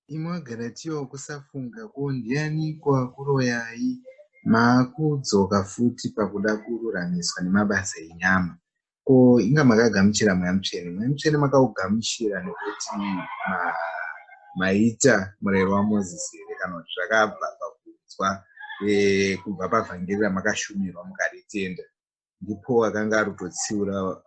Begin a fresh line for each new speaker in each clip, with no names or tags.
imwagaratiwo kusafunga ndiani kwakuroyai maakudzoka futi pakuda kururamiswa nemabasa enyama. Ko inga makagamuchira mweyamutsvene makaugamuchira nekuti maita murayiro waMozisi here kana kuti zvakabva pakunzwa kubva pavhangeri ramakashumirwa mukaritenda? Ndipo akanga ari kutotsiura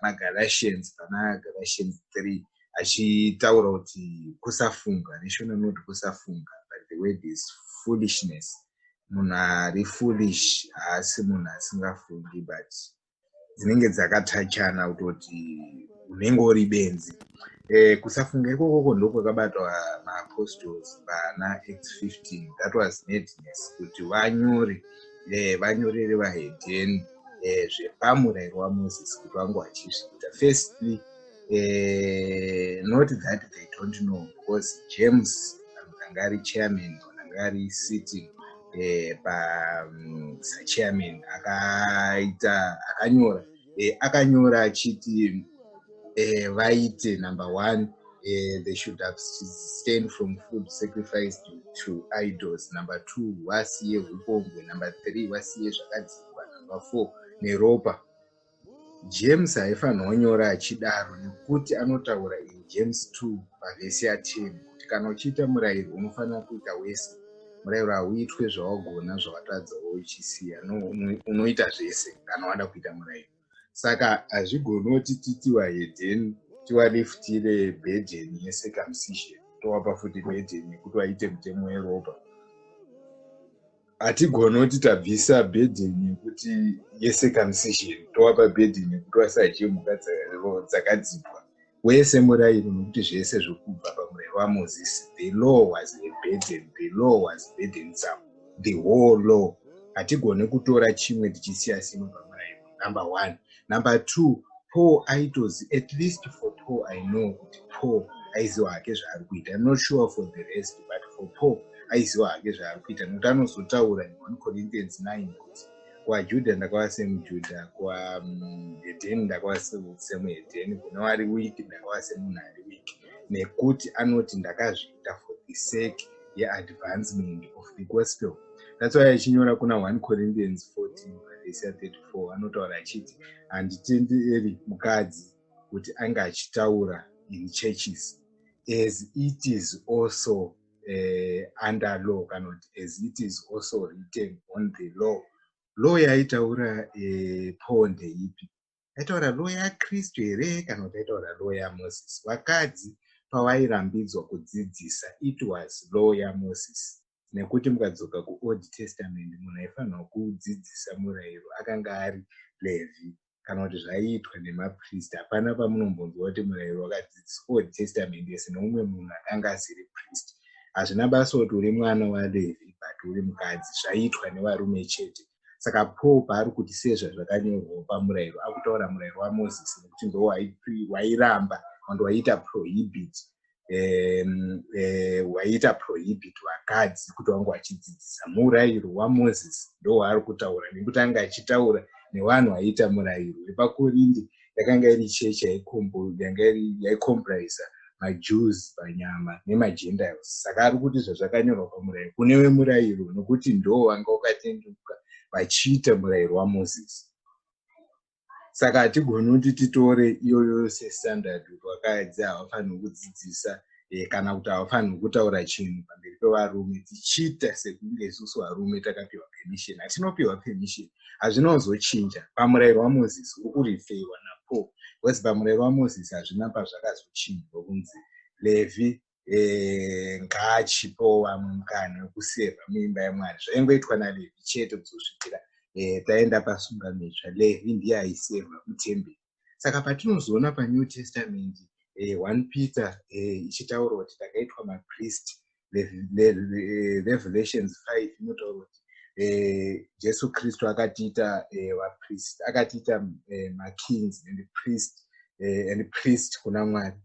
maGalatians pana Galatians 3 achitaura kuti kusafunga, neshona noti kusafunga, but the word is foolishness. Munhu ari foolish haasi munhu asingafungi, but dzinenge dzakatachana kutoti unenge uri benzi. Kusafunga ikoko ndoko kwakabatwa maapostles pana Acts 15. That was madness, kuti vanyorere vahedheni zvepamurayiro waMozisi kuti vange vachizviita. Firstly, not that they don't know, because James anga ari chairman, anga ari sitting chairman, akanyora achiti vaite, number one, they should abstain from food sacrificed to idols. Number two, wasiye upombwe. Number three, wasiye zvakadzikwa. Number four, neropa. James haifanira kunyora achidaro nekuti anotaura in James 2 pavhesi ya10 kuti kana uchiita murayiro unofanira kuita wese. Murayiro hauitwe zvawagona zvawatadza uchisiya, unoita zvese kana wada kuita murayiro. Saka hazvigonoti titi vahedheni tiwaleftire bhedheni yecircumcision towapa futi bhedheni yekuti waite mutemo weropa. Hatigonoti tabvisa bhedheni yekuti yecircumcision towapa bhedheni yekuti wasadye mhuka dzakadzipwa. Wese murayiro nokuti zvese zvokubva pamurayiro waMozisi. The law was a burden, the law was burdensome, the whole law. Hatigone kutora chimwe tichisiya simwe pamurayiro. Number one. Number two, Paul idols, at least for Paul I know kuti Paul aiziva hake zvaari kuita. I'm not sure for the rest, but for Paul aiziva hake zvaari kuita. Nokuti anozotaura in 1 Corinthians 9 kuti kwaJudha ndakava semujudha, kwaHedheni ndakava semuHedheni, kuna vari wiki ndakava semunhu ari wiki. Nekuti anoti ndakazviita for the sake yeadvancement of the gospel. That's why achinyora kuna 1 Corinthians 14 vhesi 34 anotaura achiti handitenderi mukadzi kuti anga achitaura in churches as it is also under law, kana kuti as it is also written on the law. Law yaitaura Paul ndeipi? Aitaura law yaKristu here kana kuti aitaura law yaMozisi? Vakadzi pavairambidzwa kudzidzisa, it was law yaMozisi. Nekuti mukadzoka kuOld Testament munhu aifanira kudzidzisa murayiro akanga ari Levi kana kuti zvaiitwa nemapriest. Hapana pamunombonzwa kuti murayiro wakadzidziswa Old Testament yese noumwe munhu akanga asiri priest. Hazvina basa kuti uri mwana waLevi but uri mukadzi, zvaiitwa nevarume chete. Saka Paul paari kuti sezva zvakanyorwa pamurayiro akutaura murayiro waMozisi nekuti ndo wairamba kandi waiita prohibit vakadzi kuti vange vachidzidzisa. Murayiro waMozisi ndo waari kutaura, nekuti anga achitaura nevanhu vaiita murayiro. VepaKorinde yakanga iri chechi yaikompraisa maJews panyama nemaGentiles. Saka ari kuti zvazvakanyorwa pamurayiro kune vemurayiro, nokuti ndo vanga vakatenduka vachiita murayiro waMozisi. Saka hatigoni kuti titore iyoyo sestandard kuti vakadzi havafaniri kudzidzisa kana kuti havafaniri kutaura chinhu pamberi pevarume, tichiita sekunge isusu varume takapiwa permission. Hatinopiwa permission, hazvinozochinja. Pamurayiro waMozisi uri kurifeiwa naPaul, because pamurayiro waMozisi hazvina pazvakazochinjwa kunzi Levi ngaachipawo vamwe mukana wekuseva muimba yaMwari. Zvaingoitwa naLevi chete kuzosvikira taenda pasungamitsva. Levi ndiye aisevha mutemberi. Saka patinozoona paNew Testament 1 Peter ichitaura kuti takaitwa mapriest, Revelations 5 inotaura kuti Jesu Kristu akatiita vapriest, akatiita makings and priest kuna Mwari.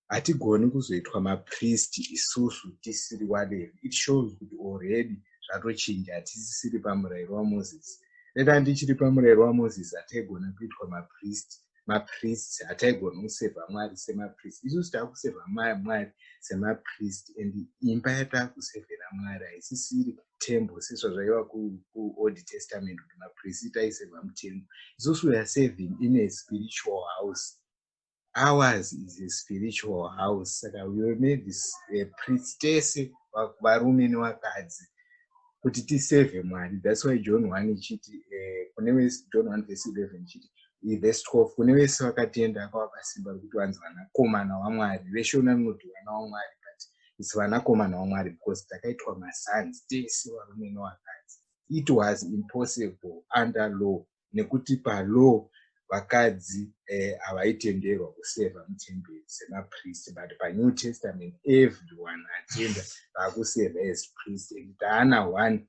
Hatigoni kuzoitwa mapriest isusu tisiri waLevi. It shows kuti already zvatochinja, hatisisiri pamurayiro waMozisi. Reda ndichiri pamurayiro waMozisi hataigona kuitwa mapriest mapriest hataigona kusevha Mwari semapriest. Isusu taakusevha Mwari semapriest, and imba yataakusevhera Mwari haisisiri temple sezvazvaiva kuOld Testament kuti mapriest aisevha mutemple. Isusu we are serving in a spiritual house. Ours is a spiritual house. Saka we made this priestess varume nevakadzi kuti tisevhe Mwari. That's why John 1 ichiti John 1 verse 11 ichiti verse 12 kune vese vakatenda akavapa simba rokuti vanzi vanakomana vaMwari. Veshona rinoti vana vaMwari, but it's vanakomana vaMwari because takaitwa masons tese varume nevakadzi. It was impossible under law, nekuti palaw vakadzi havaitenderwa kusevha mutemberi semapriest, but paNew Testament everyone attenda vakusevha as priest, and taana one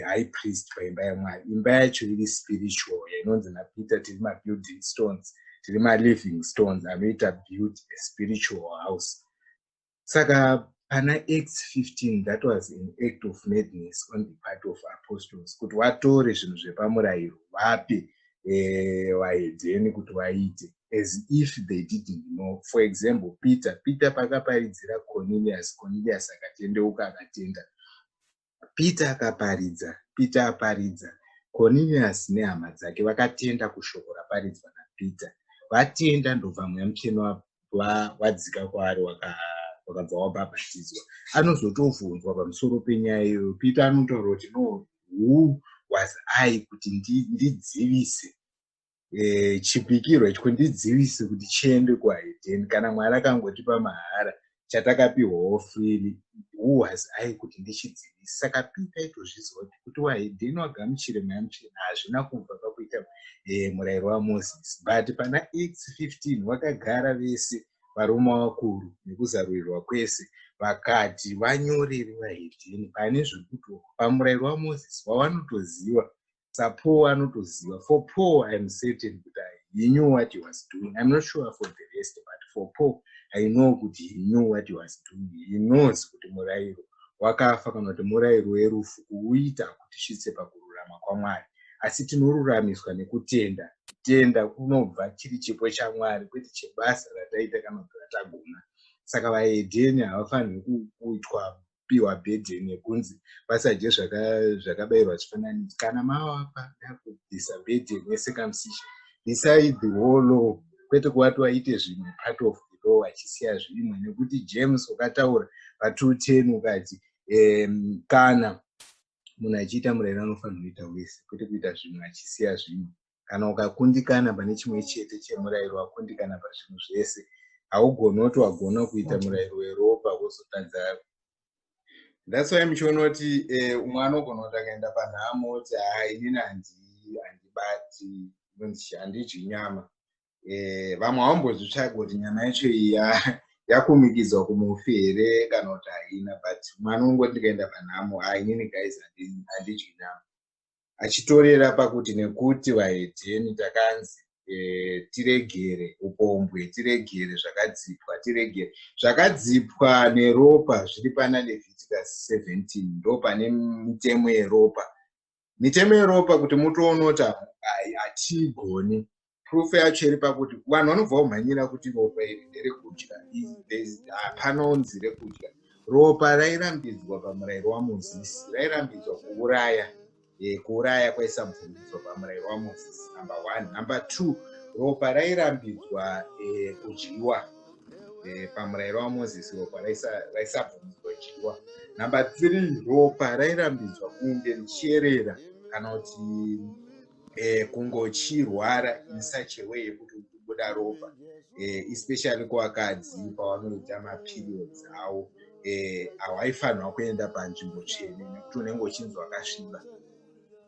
high priest paimba yaMwari. Imba yacho iri spiritual inonzi naPeter tiri mabuilding stones, tiri maliving stones anoita build a spiritual house. Saka pana Acts 15, that was an act of madness on the part of apostles kuti vatore zvinhu zvepamurayiro vape vahedheni kuti vaite, as if they didn't know. For example, Peter pakaparidzira Cornelius akatendeuka akatenda. Peter aparidza, Cornelius nehama dzake vakatenda kushoko raparidzwa naPeter. Vatenda ndobva mweya mutsvene wadzika kwaari wakabva wabhabhatidzwa. Anozotovhunzwa pamusoro penyaya iyoyo. Peter anotaura kuti no, who was I kuti ndidzivise chipikirwa ichi, ndidzivise kuti chiende kuhedheni kana Mwari akangotipa mahara chatakapiwawo freely. Who was I kuti ndichidzivise? Saka Peter itozviziva kuti wahedheni wagamuchire mweya mutsvene hazvina kubva pakuita murayiro waMozisi. But pana Acts 15 vakagara vese varume vakuru nekuzarurirwa kwese vakati vanyorere vahedheni pane zvekuti pamurayiro waMozisi wavanotoziva. Paul anotoziva. For Paul, I am certain that he knew what he was doing. I'm not sure for the rest, but for Paul, I know that he knew what he was doing. He knows kuti murayiro wakafa kana kuti murayiro werufu kuuita kuti tisvitse pakururama kwaMwari. Asi tinoruramiswa nekutenda. Kutenda kunobva chiri chipo chaMwari, kwete chebasa rataita kana kuti ratagona. Saka vahedheni havafaniri kuitwa piwa bhedheni yekunzi vasajye zvakabayirwa chifananidzo. Kana mavapa kubvisa bhedheni yecircumcision, beside the whole law, kwete kuvati vaite zvimwe part of the law vachisiya zvimwe, nekuti James wakataura pa2:10 ukati kana munhu achiita murayiro anofanira kuita wese, kwete kuita zvimwe achisiya zvimwe. Kana ukakundikana pane chimwe chete chemurayiro, wakundikana pazvinhu zvese, haugoni kuti wagona kuita murayiro weropa wozotadza. That's why muchiona kuti umwe anogona kuti akaenda panhamo kuti inini handibati handidyi nyama. Vamwe havambozvitsvaga kuti nyama yacho iyi yakumikidzwa kumufi here kana kuti haina, but umwe anongoti ndikaenda panhamo inini guys handidyi nyama, achitorera pakuti nekuti vahedheni takanzi tiregere upombwe, tiregere zvakadzipwa, tiregere zvakadzipwa neropa zviri pana Leviticus 17. Ndo pane mitemo yeropa. Mitemo yeropa kuti mutoonoti hatigoni. Proof yacho iri pakuti vanhu vanobva kumhanyira kuti ropa iri nderekudya, panonzi rekudya. Ropa rairambidzwa pamurayiro waMozisi, rairambidzwa kuuraya kwaisabvumidzwa pamurayiro waMozisi, number 1. Number 2, ropa rairambidzwa kudyiwa pamurayiro waMozisi, ropa raisabvumidzwa kudyiwa. Number 3, ropa rairambidzwa kunge richierera kana kuti kungochirwara in such a way yekuti kubuda ropa, especially kuvakadzi pavanoita maperiods avo, hawaifanirwa kuenda panzvimbo tsvene nekuti unenge uchinzi wakasviba.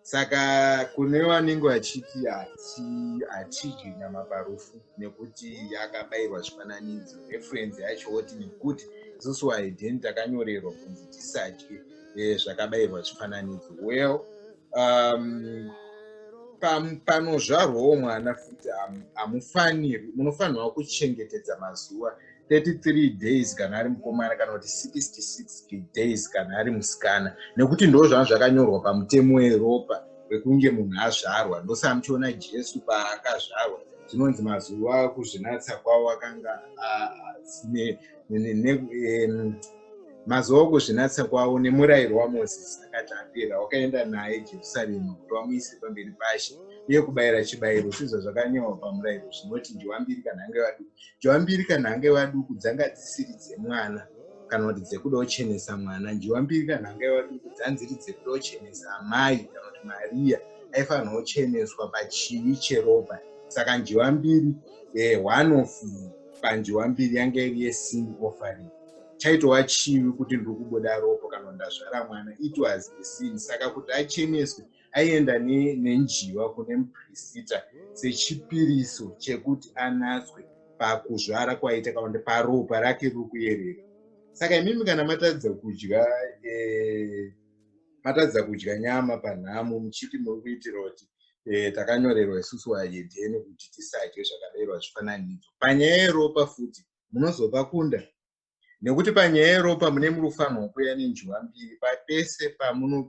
Saka kune vanenge vachiti hatidyi nyama parufu nekuti yakabayirwa zvifananidzo, reference yacho oti nekuti isusu vahedheni takanyorerwa kunzi tisadye zvakabayirwa zvifananidzo. Well, panozvarwawo mwana futi munofanirwa kuchengetedza mazuva 33 days kana ari mukomana kana kuti 66 days kana ari musikana, nekuti ndo zvanga zvakanyorwa pamutemo weropa wekunge munhu azvarwa. Ndosamuchiona Jesu paakazvarwa zvinonzi mazuva kuzvinatsa kwavo akanga mazuva okuzvinatsa kwavo nemurayiro waMozisi akati apera, wakaenda naye Jerusarema kuti vamuise pamberi pashe uye kubayira chibayiro sizvo zvakanyorwa pamurayiro zvinoti njiwambiri kana hange vaduku. Njiwambiri kana hange vaduku dzanga dzisiri dzemwana kana kuti dzekuda kuchenesa mwana. Njiwambiri kana hange vaduku dzanziri dzekuda kuchenesa amai kana kuti Mariya aifanirwa kucheneswa pachivi cheropa. Saka njiwambiri one of panjiwambiri yanga iri yesin offering. Chaitwa chivi kuti ndiri kubuda ropa kana ndazvara mwana, it was a sin. Saka kuti acheneswe aienda nenjiwa kune muprista sechipiriso chekuti anatswe pakuzvara kwaita kana kuti paropa rake riri kuyerera. Saka imimi kana matadza kudya nyama panhamo muchiti muri kuitira kuti takanyorerwa isusu vahedheni kuti tisadye zvakabayirwa zvifananidzo. Panyaya yeropa futi munozopa kunda, nekuti panyaya yeropa mune munofanirwa kuuya nenjiwambiri. Papese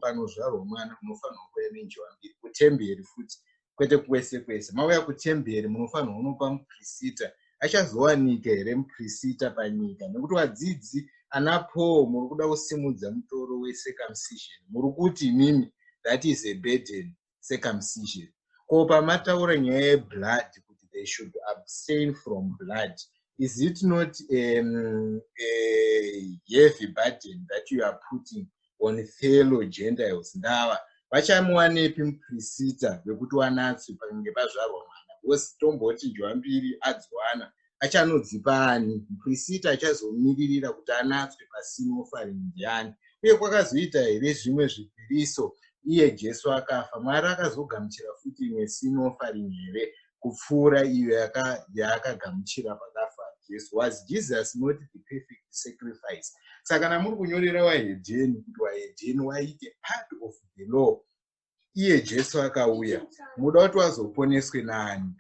panozvarwa mwana munofanirwa kuuya nenjiwambiri. Kutemberi futi kwete kwese kwese. Mauya kutemberi munofanirwa kunopa muprista. Achazowanika here muprista panyika? Nekuti vadzidzi ana Paul muri kuda kusimudza mutoro wecircumcision. Muri kuti imimi that is a burden, circumcision. Ko pamataura nyaya yeblood kuti they should abstain from blood, is it not a heavy burden that you are putting on fellow Gentiles? Ndava vachamuwanepi muprista wekuti wanatswe pange pazvarwa mwana? Because tomboti njiwambiri adzwana achanodzipa ani? Muprista achazomiririra kuti anatswe pasin offering ndiani? Uye kwakazoita here zvimwe zvipiriso iye Jesu akafa, Mwari akazogamuchira futi imwe sin offering here kupfuura iyo yaakagamuchira pakafa Jesu? Was Jesus not the perfect sacrifice? Saka kana muri kunyorera vahedheni kuti vahedheni waite part of the law, iye Jesu akauya, muda kuti wazoponeswe naani?